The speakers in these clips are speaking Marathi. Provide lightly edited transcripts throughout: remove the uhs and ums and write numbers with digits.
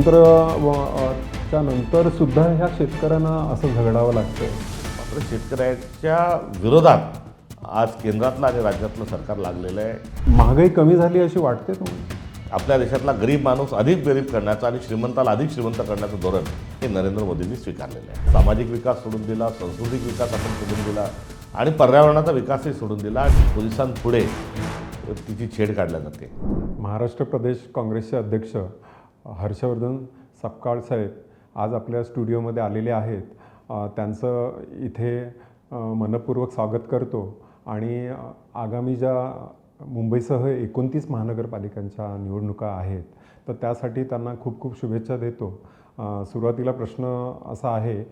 च्या नंतर सुद्धा ह्या शेतकऱ्यांना असं झगडावं लागतं. मात्र शेतकऱ्याच्या विरोधात आज केंद्रातलं आणि राज्यातलं सरकार लागलेलं आहे. महागाई कमी झाली अशी वाटते तुम्हाला? आपल्या देशातला गरीब माणूस अधिक गरीब करण्याचं आणि श्रीमंताला अधिक श्रीमंत करण्याचं धोरण हे नरेंद्र मोदींनी स्वीकारलेलं आहे. सामाजिक विकास सोडून दिला, सांस्कृतिक विकास आपण सोडून दिला आणि पर्यावरणाचा विकासही सोडून दिला आणि पोलिसांपुढे तिची छेड काढल्या जाते. महाराष्ट्र प्रदेश काँग्रेसचे अध्यक्ष हर्षवर्धन सपकाळ साहेब आज आपल्या स्टुडिओमध्ये आलेले आहेत. त्यांचं इथे मनपूर्वक स्वागत करतो आणि आगामी ज्या मुंबईसह 29 महानगरपालिकांच्या निवडणुका आहेत तर त्यासाठी त्यांना खूप खूप शुभेच्छा देतो. सुरुवातीला प्रश्न असा आहे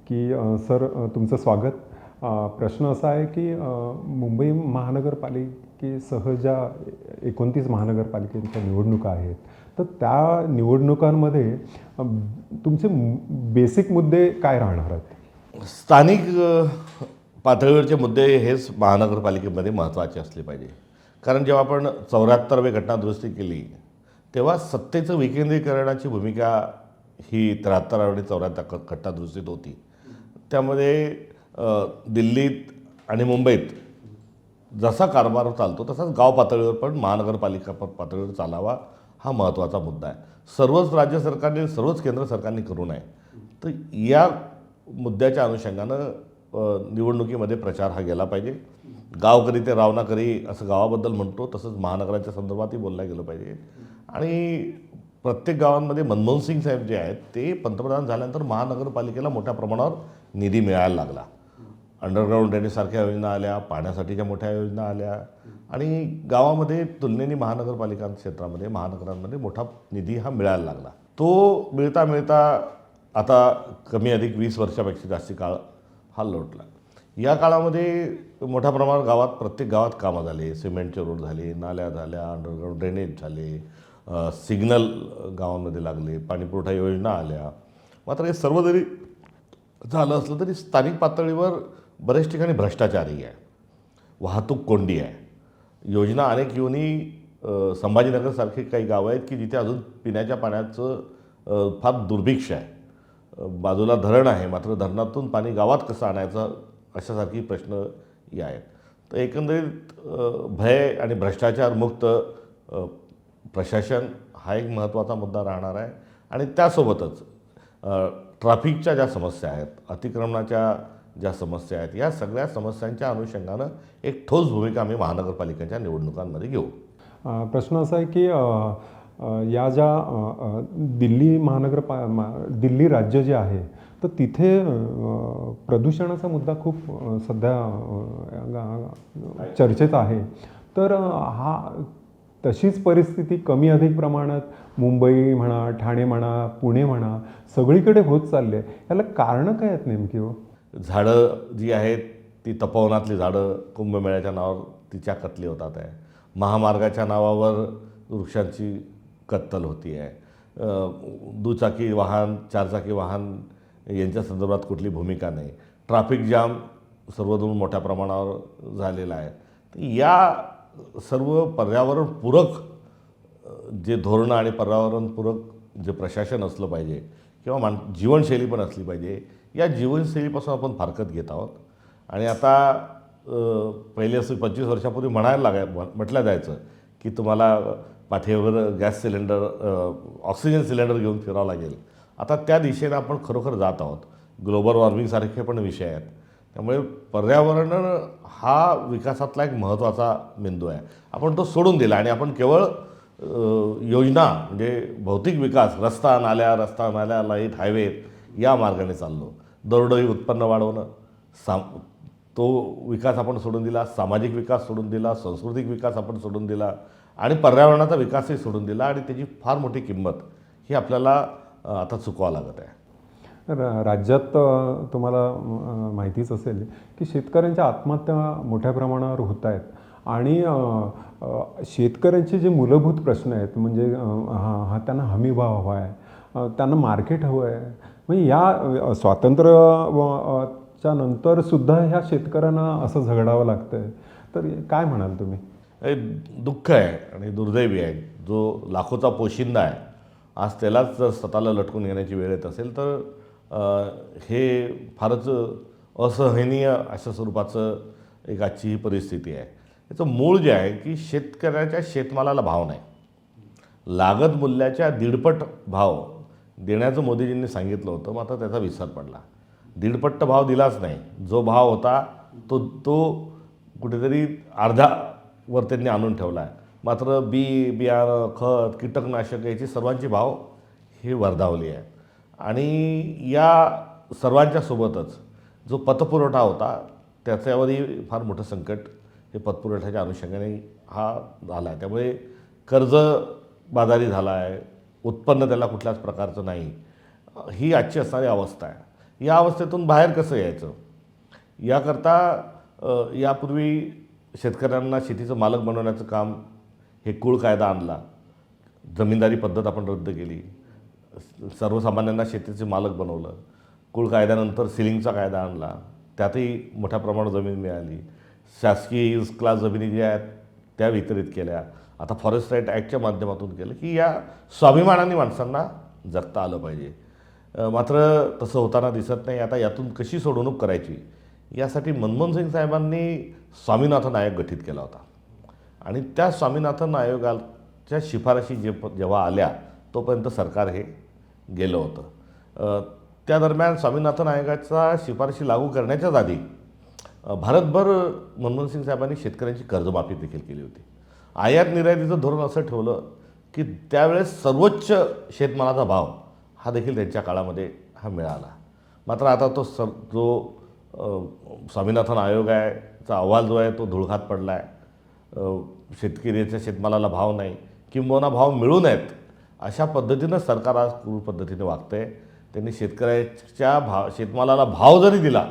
की सर तुमचं स्वागत. प्रश्न असा आहे की मुंबई महानगरपालिकेसह ज्या 29 महानगरपालिकांच्या निवडणुका आहेत तर त्या निवडणुकांमध्ये तुमचे बेसिक मुद्दे काय राहणार आहेत? स्थानिक पातळीवरचे मुद्दे हेच महानगरपालिकेमध्ये महत्त्वाचे असले पाहिजे. कारण जेव्हा आपण 74वी घटनादुरुस्ती केली तेव्हा सत्तेचं विकेंद्रीकरणाची भूमिका ही 73 आणि 74 घटनादुरुस्तीत होती. त्यामध्ये दिल्लीत आणि मुंबईत जसा कारभार चालतो तसाच गाव पातळीवर पण महानगरपालिका पातळीवर चालावा हा महत्त्वाचा मुद्दा आहे. सर्वच राज्य सरकारने सर्वच केंद्र सरकारने करू नये. तर या मुद्द्याच्या अनुषंगानं निवडणुकीमध्ये प्रचार हा गेला पाहिजे. गावकरी ते रावणाकरी असं गावाबद्दल म्हणतो तसंच महानगराच्या संदर्भातही बोललं गेलं पाहिजे. आणि प्रत्येक गावांमध्ये मनमोहन सिंग साहेब जे आहेत ते पंतप्रधान झाल्यानंतर महानगरपालिकेला मोठ्या प्रमाणावर निधी मिळायला लागला. अंडरग्राऊंड ड्रेनेजसारख्या योजना आल्या, पाण्यासाठीच्या मोठ्या योजना आल्या आणि गावामध्ये तुलनेने महानगरपालिका क्षेत्रामध्ये महानगरांमध्ये मोठा निधी हा मिळायला लागला. तो मिळता मिळता आता कमी अधिक 20 वर्षापेक्षा जास्ती काळ हा लोटला. या काळामध्ये मोठ्या प्रमाणावर गावात प्रत्येक गावात कामं झाले. सिमेंटचे रोड झाले, नाल्या झाल्या, अंडरग्राऊंड ड्रेनेज झाले, सिग्नल गावांमध्ये लागले, पाणीपुरवठा योजना आल्या. मात्र हे सर्व जरी झालं असलं तरी स्थानिक पातळीवर बरेच ठिकाणी भ्रष्टाचारही आहे, वाहतूक कोंडी आहे. योजना अनेक येऊनही संभाजीनगरसारखे काही गावं आहेत की जिथे अजून पिण्याच्या पाण्याचं फार दुर्भिक्ष आहे. बाजूला धरण आहे मात्र धरणातून पाणी गावात कसं आणायचं अशासारखी प्रश्न या आहेत. तर एकंदरीत भय आणि भ्रष्टाचारमुक्त प्रशासन हा एक महत्त्वाचा मुद्दा राहणार आहे. आणि त्यासोबतच ट्रॅफिकच्या ज्या समस्या आहेत, अतिक्रमणाच्या ज्या समस्या आहेत, या सगळ्या समस्यांच्या अनुषंगानं एक ठोस भूमिका आम्ही महानगरपालिकेच्या निवडणुकांमध्ये घेऊ. प्रश्न असा आहे की या ज्या दिल्ली दिल्ली राज्य जे आहे तर तिथे प्रदूषणाचा मुद्दा खूप सध्या चर्चेत आहे. तर तशीच परिस्थिती कमी अधिक प्रमाणात मुंबई म्हणा, ठाणे म्हणा, पुणे म्हणा सगळीकडे होत चालली आहे. याला कारणं काय आहेत नेमकी? झाडं जी आहेत ती तपोवनातली झाडं कुंभमेळ्याच्या नावावर तिच्या कत्तली होतात आहे. महामार्गाच्या नावावर वृक्षांची कत्तल होती आहे. दुचाकी वाहन, चारचाकी वाहन यांच्या संदर्भात कुठली भूमिका नाही. ट्रॅफिक जाम सर्वदूर मोठ्या प्रमाणावर झालेला आहे. या सर्व पर्यावरणपूरक जे धोरणं आणि पर्यावरणपूरक जे प्रशासन असलं पाहिजे किंवा जीवनशैली पण असली पाहिजे, या जीवनशैलीपासून आपण फारकत घेत आहोत. आणि आता पहिले असं 25 वर्षापूर्वी म्हटलं जायचं की तुम्हाला पाठीवर गॅस सिलेंडर, ऑक्सिजन सिलेंडर घेऊन फिरावं लागेल. आता त्या दिशेनं आपण खरोखर जात आहोत. ग्लोबल वॉर्मिंगसारखे पण विषय आहेत. त्यामुळे पर्यावरण हा विकासातला एक महत्त्वाचा बिंदू आहे. आपण तो सोडून दिला आणि आपण केवळ योजना म्हणजे भौतिक विकास, रस्ता नाल्या, लाईट, हायवे या मार्गाने चाललो. दरडोई उत्पन्न वाढवणं, तो विकास आपण सोडून दिला. सामाजिक विकास सोडून दिला, सांस्कृतिक विकास आपण सोडून दिला आणि पर्यावरणाचा विकासही सोडून दिला. आणि त्याची फार मोठी किंमत ही आपल्याला आता चुकवावं लागत आहे. राज्यात तुम्हाला माहितीच असेल की शेतकऱ्यांच्या आत्महत्या मोठ्या प्रमाणावर होत आहेत आणि शेतकऱ्यांचे जे मूलभूत प्रश्न आहेत म्हणजे त्यांना हमीभाव हवा आहे, त्यांना मार्केट हवं आहे. म्हणजे या स्वातंत्र्याच्या नंतरसुद्धा ह्या शेतकऱ्यांना असं झगडावं लागतं आहे. तर काय म्हणाल तुम्ही? दुःख आहे आणि दुर्दैवी आहे. जो लाखोचा पोशिंदा आहे आज त्यालाच जर स्वतःला लटकून घेण्याची वेळ येत असेल तर हे फारच असहनीय अशा स्वरूपाचं एक आजची ही परिस्थिती आहे. याचं मूळ जे आहे की शेतकऱ्याच्या शेतमालाला भाव नाही. लागत मूल्याच्या 1.5पट भाव देण्याचं मोदीजींनी सांगितलं होतं, मात्र त्याचा विसर पडला. 1.5पट भाव दिलाच नाही. जो भाव होता तो कुठेतरी अर्धावर त्यांनी आणून ठेवला आहे. मात्र बियाणं, खत, कीटकनाशक याची सर्वांची भाव ही वर्धावली आहे. आणि या सर्वांच्या सोबतच जो पतपुरवठा होता त्याच्यावरही फार मोठं संकट हे पतपुरवठ्याच्या अनुषंगाने हा झाला आहे. त्यामुळे कर्ज बाजारी झाला आहे, उत्पन्न त्याला कुठल्याच प्रकारचं नाही, ही आजची असणारी अवस्था आहे. या अवस्थेतून बाहेर कसं यायचं याकरता यापूर्वी शेतकऱ्यांना शेतीचं मालक बनवण्याचं काम हे कुळ कायदा आणला. जमीनदारी पद्धत आपण रद्द केली, सर्वसामान्यांना शेतीचे मालक बनवलं. कुळ कायद्यानंतर सिलिंगचा कायदा आणला, त्यातही मोठ्या प्रमाणात जमीन मिळाली. शासकीय यूज क्लास जमिनी ज्या आहेत त्या वितरित केल्या. आता फॉरेस्ट राईट ॲक्टच्या माध्यमातून केलं की या स्वाभिमानाने माणसांना जगता आलं पाहिजे. मात्र तसं होताना दिसत नाही. आता यातून कशी सोडवणूक करायची यासाठी मनमोहन सिंग साहेबांनी स्वामीनाथन आयोग गठीत केला होता. आणि त्या स्वामीनाथन आयोगाच्या शिफारशी जेव्हा आल्या तोपर्यंत सरकार हे गेलं होतं. त्या दरम्यान स्वामीनाथन आयोगाच्या शिफारशी लागू करण्याच्याच आधी भारतभर मनमोहन सिंग साहेबांनी शेतकऱ्यांची कर्जमाफी देखील केली होती. आयात निर्यातीचं धोरण असं ठेवलं की त्यावेळेस सर्वोच्च शेतमालाचा भाव हा देखील त्यांच्या काळामध्ये हा मिळाला. मात्र आता जो स्वामीनाथन आयोग आहे चा अहवाल जो आहे तो धुळखात पडला आहे. शेतकऱ्याच्या शेतमालाला भाव नाही, किंबहुना भाव मिळू नयेत अशा पद्धतीनं सरकार आज क्रूर पद्धतीने वागतं आहे. त्यांनी शेतकऱ्याच्या शेतमालाला भाव जरी दिला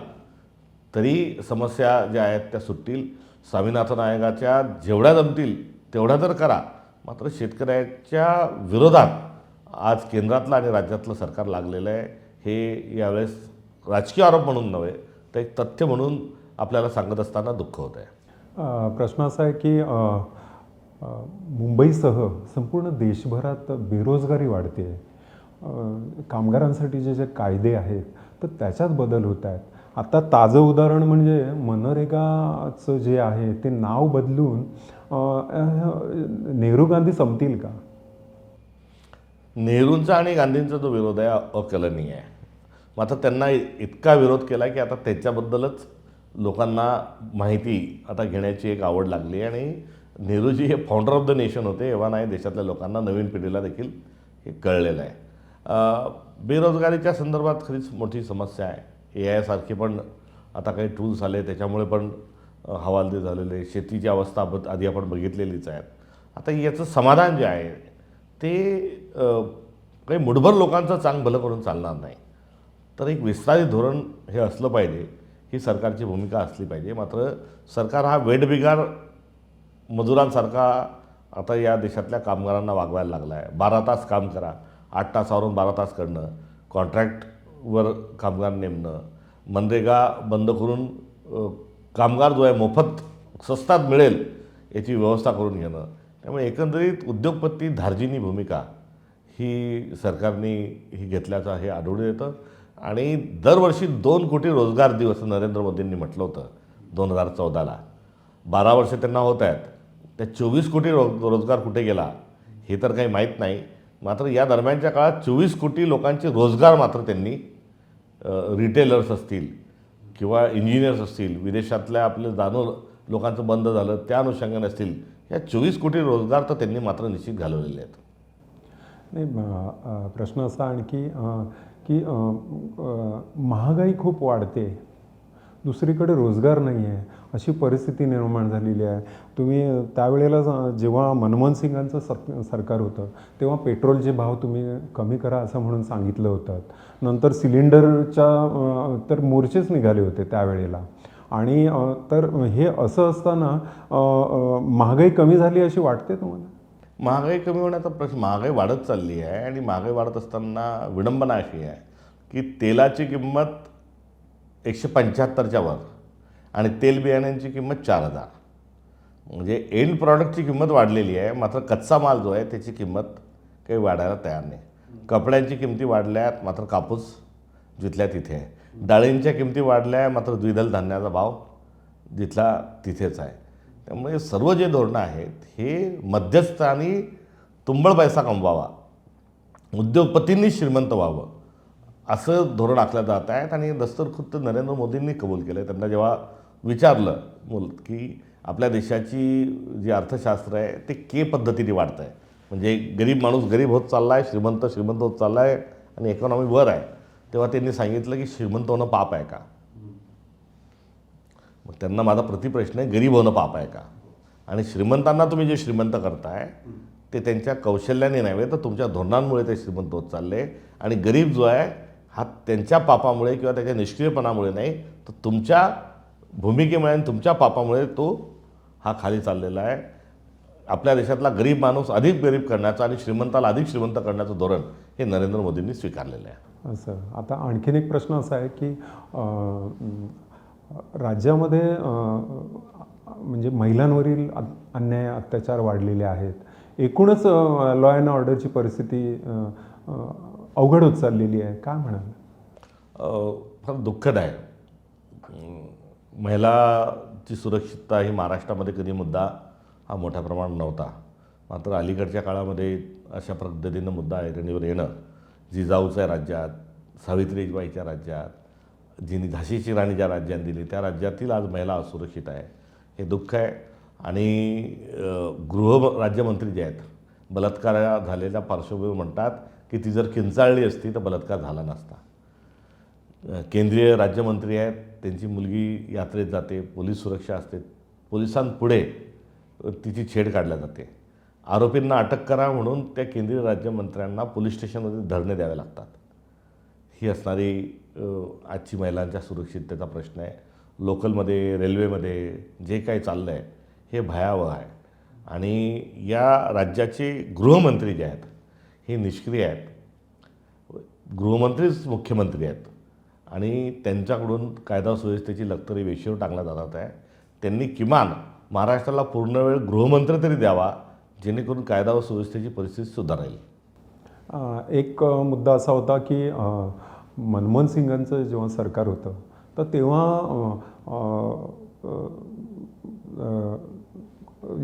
तरी समस्या ज्या आहेत त्या सुटतील. स्वामीनाथन आयोगाच्या जेवढ्या जमतील तेवढ्या तर करा, मात्र शेतकऱ्याच्या विरोधात आज केंद्रातलं आणि राज्यातलं सरकार लागलेलं आहे. हे यावेळेस राजकीय आरोप म्हणून नव्हे तर एक तथ्य म्हणून आपल्याला सांगत असताना दुःख होत आहे. प्रश्न असा आहे की मुंबईसह संपूर्ण देशभरात बेरोजगारी वाढते. कामगारांसाठी जे कायदे आहेत तर त्याच्यात बदल होत आहेत. आता ताजं उदाहरण म्हणजे मनरेगाचं जे आहे ते नाव बदलून नेहरू गांधी संपतील का? नेहरूंचा आणि गांधींचा जो विरोध आहे अकलनीय आहे. मात्र त्यांना इतका विरोध केला की आता त्याच्याबद्दलच लोकांना माहिती आता घेण्याची एक आवड लागली. आणि नेहरूजी हे फाउंडर ऑफ द नेशन होते एव्हा नाही देशातल्या लोकांना, नवीन पिढीला देखील हे कळलेलं आहे. बेरोजगारीच्या संदर्भात खरीच मोठी समस्या आहे. AI सारखे पण आता काही टूल्स आले त्याच्यामुळे पण हवालदिल झालेले. शेतीची अवस्था आधी आपण बघितलेलीच आहेत. आता याचं समाधान जे आहे ते काही मुठभर लोकांचं चांग भलं करून चालणार नाही. तर एक विस्तारित धोरण हे असलं पाहिजे, ही सरकारची भूमिका असली पाहिजे. मात्र सरकार हा वेठबिगार मजुरांसारखा आता या देशातल्या कामगारांना वागवायला लागला आहे. 12 तास काम करा, 8 तासावरून 12 तास करणं, कॉन्ट्रॅक्टवर कामगार नेमणं, मनरेगा बंद करून कामगार जो आहे मोफत स्वस्तात मिळेल याची व्यवस्था करून घेणं. त्यामुळे एकंदरीत उद्योगपती धार्जिनी भूमिका ही सरकारने ही घेतल्याचं हे आढळून येतं. आणि दरवर्षी 2 कोटी रोजगार दिवस नरेंद्र मोदींनी म्हटलं होतं 2014ला. 12 वर्ष त्यांना होत आहेत, त्या 24 कोटी रोजगार कुठे गेला हे तर काही माहीत नाही. मात्र या दरम्यानच्या काळात 24 कोटी लोकांचे रोजगार मात्र त्यांनी रिटेलर्स असतील किंवा इंजिनियर्स असतील, विदेशातल्या आपले जाणं लोकांचं बंद झालं त्या अनुषंगाने असतील, या 24 कोटी रोजगार तर त्यांनी मात्र निश्चित घालवलेले आहेत. नाही, प्रश्न असा आणखी की महागाई खूप वाढते, दुसरीकडे रोजगार नाही आहे, अशी परिस्थिती निर्माण झालेली आहे. तुम्ही त्यावेळेला जेव्हा मनमोहन सिंगांचं सरकार होतं तेव्हा पेट्रोलचे भाव तुम्ही कमी करा असं म्हणून सांगितलं होतं. नंतर सिलेंडरच्या तर मोर्चेच निघाले होते त्यावेळेला. आणि तर हे असं असताना महागाई कमी झाली अशी वाटते तुम्हाला? महागाई कमी होण्याचा प्रश्न, महागाई वाढत चालली आहे. आणि महागाई वाढत असताना विडंबना अशी आहे की तेलाची किंमत 175च्या वर आणि तेलबियाण्यांची किंमत 4000. म्हणजे एंड प्रॉडक्टची किंमत वाढलेली आहे, मात्र कच्चा माल जो आहे त्याची किंमत काही वाढायला तयार नाही. कपड्यांची किमती वाढल्यात, मात्र कापूस जिथल्या तिथे आहे. डाळींच्या किमती वाढल्या, मात्र द्विदल धान्याचा भाव जिथला तिथेच आहे. त्यामुळे सर्व जे धोरणं आहेत हे मध्यस्थ आणि तुंबळ पैसा कमवावा, उद्योगपतींनी श्रीमंत व्हावं असं धोरण आखलं जात आहेत. आणि दस्तर खुद्द नरेंद्र मोदींनी कबूल केलं. त्यांना जेव्हा विचारलं की आपल्या देशाची जी अर्थशास्त्र आहे ते के पद्धतीने वाढतं आहे, म्हणजे गरीब माणूस गरीब होत चालला आहे, श्रीमंत श्रीमंत होत चालला आहे आणि इकॉनॉमी वर आहे, तेव्हा त्यांनी सांगितलं की श्रीमंत होणं पाप आहे का? मग त्यांना माझा प्रतिप्रश्न आहे, गरीब होणं पाप आहे का? आणि श्रीमंतांना तुम्ही जे श्रीमंत करताय ते त्यांच्या कौशल्याने नव्हे तर तुमच्या धोरणांमुळे ते श्रीमंत होत चालले. आणि गरीब जो आहे हा त्यांच्या पापामुळे किंवा त्याच्या निष्क्रियपणामुळे नाही, तर तुमच्या भूमिकेमुळे आणि तुमच्या पापामुळे तो हा खाली चाललेला आहे. आपल्या देशातला गरीब माणूस अधिक गरीब करण्याचं आणि श्रीमंताला अधिक श्रीमंत करण्याचं धोरण हे नरेंद्र मोदींनी स्वीकारलेलं आहे. असं आता आणखीन एक प्रश्न असा आहे की राज्यामध्ये म्हणजे महिलांवरील अन्याय अत्याचार वाढलेले आहेत. एकूणच लॉ अँड ऑर्डरची परिस्थिती अवघड होत चाललेली आहे. काय म्हणाल? फार दुःखद आहे. महिलाची सुरक्षितता ही महाराष्ट्रामध्ये कधी मुद्दा हा मोठ्या प्रमाणात नव्हता. मात्र अलीकडच्या काळामध्ये अशा पद्धतीनं मुद्दा ऐरणीवर येणं, जिजाऊच्या राज्यात, सावित्रीबाईच्या राज्यात, जिने झाशीची राणी ज्या राज्यात दिली त्या राज्यातील आज महिला असुरक्षित आहे, हे दुःख आहे. आणि गृह राज्यमंत्री जे आहेत बलात्कार झालेल्या पार्श्वभूमीवर म्हणतात की ती जर किंचाळली असती तर बलात्कार झाला नसता. केंद्रीय राज्यमंत्री आहेत, त्यांची मुलगी यात्रेत जाते, पोलीस सुरक्षा असते, पोलिसांपुढे तिची छेड काढल्या जाते. आरोपींना अटक करा म्हणून त्या केंद्रीय राज्यमंत्र्यांना पोलीस स्टेशनमध्ये धरणे द्यावे लागतात. ही असणारी आजची महिलांच्या सुरक्षिततेचा प्रश्न आहे. लोकलमध्ये, रेल्वेमध्ये जे काही चाललं आहे हे भयावह आहे. आणि या राज्याचे गृहमंत्री जे आहेत हे निष्क्रिय आहेत. गृहमंत्रीच मुख्यमंत्री आहेत आणि त्यांच्याकडून कायदा सुव्यवस्थेची लक्तरी वेशीवर टांगला जात आहे. त्यांनी किमान महाराष्ट्राला पूर्ण वेळ गृहमंत्री तरी द्यावा, जेणेकरून कायदा व सुव्यवस्थेची परिस्थिती सुधारेल. एक मुद्दा असा होता की मनमोहन सिंगांचं जेव्हा सरकार होतं तर तेव्हा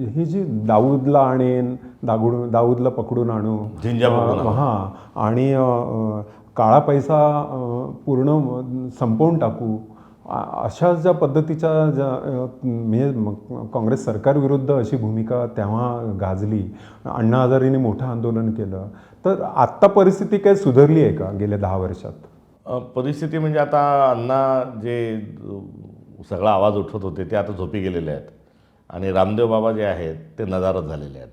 ही जी दाऊदला आणेन, दाऊदला पकडून आणू, झिंजा पकडून आणू. हां, आणि काळा पैसा पूर्ण संपवून टाकू, अशा ज्या पद्धतीच्या म्हणजे काँग्रेस सरकारविरुद्ध अशी भूमिका तेव्हा गाजली. अण्णा हजारेंनी मोठं आंदोलन केलं. तर आत्ता परिस्थिती काय सुधारली आहे का गेल्या 10 वर्षात? परिस्थिती म्हणजे आता अण्णा जे सगळा आवाज उठवत होते ते आता झोपी गेलेले आहेत आणि रामदेव बाबा जे आहेत ते नजारत झालेले आहेत.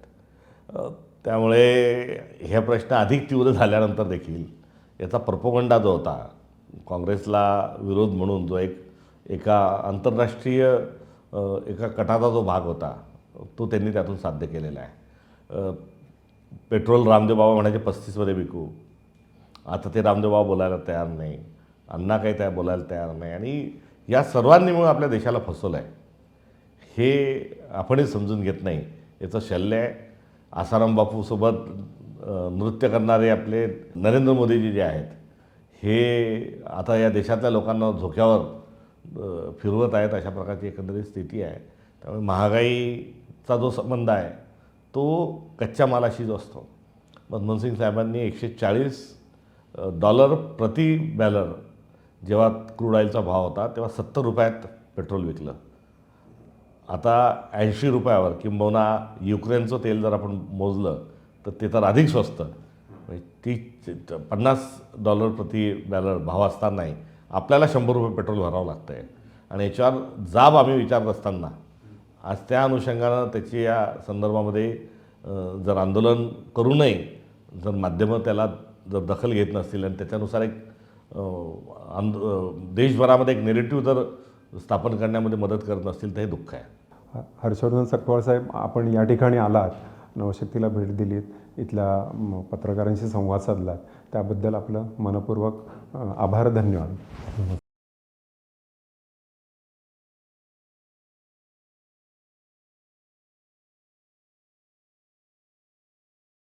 त्यामुळे हे प्रश्न अधिक तीव्र झाल्यानंतर देखील याचा प्रोपगंडा जो होता, काँग्रेसला विरोध म्हणून जो एका आंतरराष्ट्रीय एका कटाचा जो भाग होता तो त्यांनी त्यातून साध्य केलेला आहे. पेट्रोल रामदेव बाबा म्हणायचे 35मध्ये विकू, आता ते रामदेव बाबा बोलायला तयार नाही, अण्णा काही त्या बोलायला तयार नाही. आणि या सर्वांनी मिळून आपल्या देशाला फसवलं आहे हे आपणही समजून घेत नाही. याचं शल्य आहे. आसाराम बापूसोबत नृत्य करणारे आपले नरेंद्र मोदीजी जे आहेत हे आता या देशातल्या लोकांना झोक्यावर फिरवत आहेत. अशा प्रकारची एकंदरीत स्थिती आहे. त्यामुळे महागाईचा जो संबंध आहे तो कच्च्या मालाशी जो असतो. मनमोहन सिंग साहेबांनी $140 प्रति बॅरल जेव्हा क्रूड ऑईलचा भाव होता तेव्हा 70 रुपयात पेट्रोल विकलं. आता 80 रुपयावर, किंबहुना युक्रेनचं तेल जर आपण मोजलं तर ते तर अधिक स्वस्त, म्हणजे $50 प्रति बॅरल भाव असतानाही आपल्याला 100 रुपये पेट्रोल भरावं लागतं आहे. आणि याच्यावर जाब आम्ही विचारत असताना आज त्या अनुषंगानं त्याची या संदर्भामध्ये जर आंदोलन करू नये, जर माध्यमं त्याला जर दखल घेत नसतील आणि त्याच्यानुसार एक देशभरामध्ये एक नेरेटिव्ह जर स्थापन करण्यामध्ये मदत करत नसतील तर हे दुःख आहे. हर्षवर्धन सकपाळ साहेब, आपण या ठिकाणी आलात, नवशक्तीला भेट दिलीत, इथल्या पत्रकारांशी संवाद साधलात, त्याबद्दल आपलं मनपूर्वक आभार, धन्यवाद.